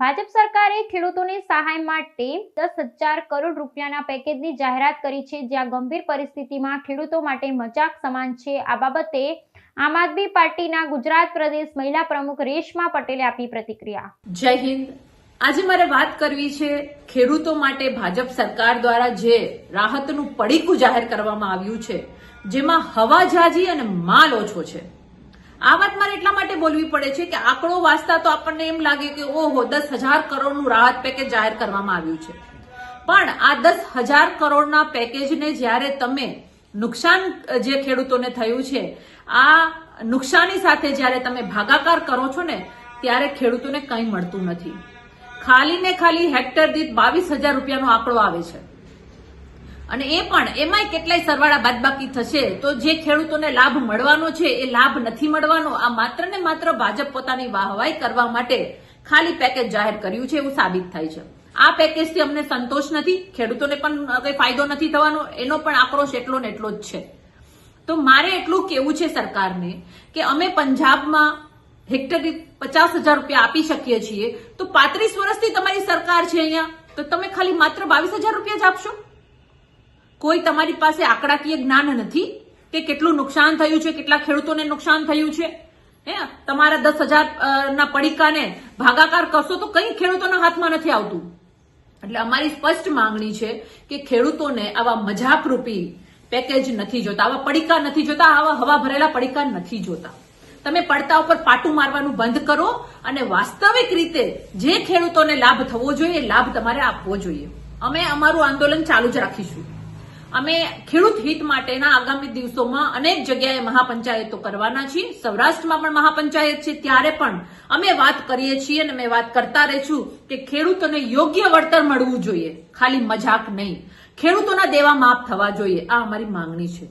ભાજપ સરકારે ખેડૂતોની સહાય માટે 10,000 કરોડ રૂપિયાના પેકેજની જાહેરાત કરી છે, જ્યાં ગંભીર પરિસ્થિતિમાં ખેડૂતો માટે મજાક સમાન છે। આ બાબતે આમ આદમી પાર્ટીના ગુજરાત પ્રદેશ મહિલા પ્રમુખ રેશમા પટેલે આપી પ્રતિક્રિયા। જય હિન્દ। આજે મારે વાત કરવી છે ખેડૂતો માટે ભાજપ સરકાર દ્વારા જે રાહતનું પડીકું જાહેર કરવામાં આવ્યું છે, જેમાં હવા ઝાઝી અને માલ ઓછો છે। આ વાત મારે એટલા માટે બોલવી પડે છે કે આંકડો વાંચતા તો આપણને એમ લાગે કે ઓહો 10,000 કરોડનું રાહત પેકેજ જાહેર કરવામાં આવ્યું છે, પણ આ 10,000 કરોડના પેકેજને જ્યારે તમે નુકસાન જે ખેડૂતોને થયું છે આ નુકસાની સાથે જ્યારે તમે ભાગાકાર કરો છો ને, ત્યારે ખેડૂતોને કંઈ મળતું નથી। ખાલી ને ખાલી હેક્ટર દીઠ 22,000 રૂપિયાનો આંકડો આવે છે, અને એ પણ એમાંય કેટલાય સરવાળા બાદબાકી થશે તો જે ખેડૂતોને લાભ મળવાનો છે એ લાભ નથી મળવાનો। આ માત્ર ને માત્ર ભાજપ પોતાની વાહવાઈ કરવા માટે ખાલી પેકેજ જાહેર કર્યું છે એવું સાબિત થાય છે। આ પેકેજથી અમને સંતોષ નથી, ખેડૂતોને પણ કઈ ફાયદો નથી થવાનો, એનો પણ આંકડો એટલો ને એટલો જ છે। તો મારે એટલું કેવું છે સરકારને કે અમે પંજાબમાં હેક્ટર દીઠ 50,000 રૂપિયા આપી શકીએ છીએ, તો 35 વર્ષથી તમારી સરકાર છે અહીંયા, તો તમે ખાલી માત્ર 22,000 રૂપિયા જ આપશો? કોઈ તમારી પાસે આંકડાકીય જ્ઞાન નથી કે કેટલું નુકસાન થયું છે, કેટલા ખેડૂતોને નુકસાન થયું છે? તમારા 10,000 ના પડીકાને ભાગાકાર કરશો તો કઈ ખેડૂતોના હાથમાં નથી આવતું। એટલે અમારી સ્પષ્ટ માંગણી છે કે ખેડૂતોને આવા મજાક રૂપી પેકેજ નથી જોતા, આવા પડીકા નથી જોતા, આવા હવા ભરેલા પડીકા નથી જોતા। તમે પડતા ઉપર પાટું મારવાનું બંધ કરો અને વાસ્તવિક રીતે જે ખેડૂતોને લાભ થવો જોઈએ એ લાભ તમારે આપવો જોઈએ। અમે અમારું આંદોલન ચાલુ જ રાખીશું। અમે ખેડૂત હિત માટેના આગામી દિવસોમાં અનેક જગ્યાએ મહાપંચાયતો કરવાના છીએ। સૌરાષ્ટ્રમાં પણ મહાપંચાયત છે, ત્યારે પણ અમે વાત કરીએ છીએ અને અમે વાત કરતા રહીશું કે ખેડૂતોને યોગ્ય વળતર મળવું જોઈએ, ખાલી મજાક નહીં। ખેડૂતોના દેવા માફ થવા જોઈએ, આ અમારી માંગણી છે।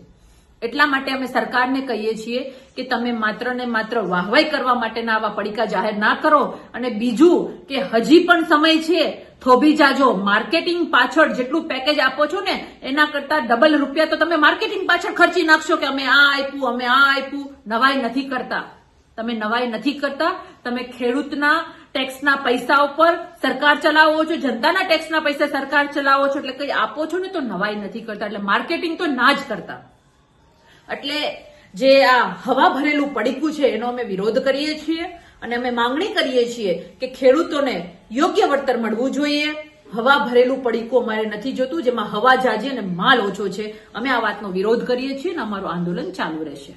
એટલા માટે અમે સરકારને કહીએ છીએ કે તમે માત્ર ને માત્ર વાહવાઈ કરવા માટેના આવા પડીકા જાહેર ના કરો, અને બીજું કે હજી પણ સમય છે, થોભી જાજો। માર્કેટિંગ પાછળ જેટલું પેકેજ આપો છો ને એના કરતા ડબલ રૂપિયા તો તમે માર્કેટિંગ પાછળ ખર્ચી નાખશો કે અમે આ આપ્યું, અમે આ આપ્યું। નવાઈ નથી કરતા, તમે નવાઈ નથી કરતા। તમે ખેડૂતના ટેક્સના પૈસા ઉપર સરકાર ચલાવો છો, જનતાના ટેક્સના પૈસા સરકાર ચલાવો છો, એટલે કઈ આપો છો ને તો નવાઈ નથી કરતા, એટલે માર્કેટિંગ તો ના જ કરતા। એટલે જે આ હવા ભરેલું પડીકું છે એનો અમે વિરોધ કરીએ છીએ અને અમે માંગણી કરીએ છીએ કે ખેડૂતોને યોગ્ય વળતર મળવું જોઈએ। હવા ભરેલું પડીકું અમારે નથી જોતું, જેમાં હવા ઝાઝી અને માલ ઓછો છે। અમે આ વાતનો વિરોધ કરીએ છીએ અને અમારું આંદોલન ચાલુ રહેશે।